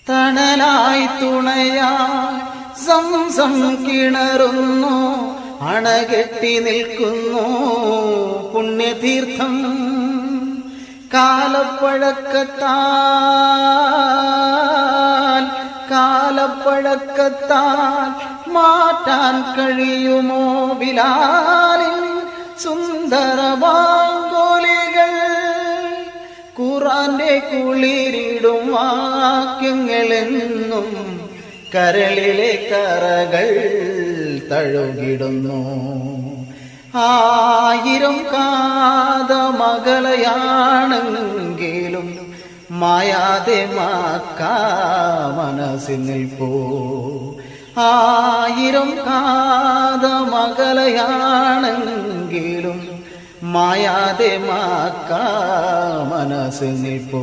തണലായി തുണയായി സംസം കിണറുന്നു, അണകെട്ടി നിൽക്കുന്നു പുണ്യതീർത്ഥം. കാലപ്പഴക്കത്താൽ മാറ്റാൻ കഴിയുമോ ബിലാലിൻ സുന്ദരമാങ്കോലികൾ? ഖുർആന്റെ കുളിരിടും വാക്യങ്ങളെന്നും കരളിലെ കറകൾ തഴുകിടുന്നു. 1000 കാതമകലയാണെങ്കിലും മായാതെ മാക്കാ മനസ്സിൽ നിൽപ്പൂ. 1000 കാതമകലയാണെങ്കിലും മായാതെ മാക്കാ മനസ്സിൽ നിൽപ്പൂ.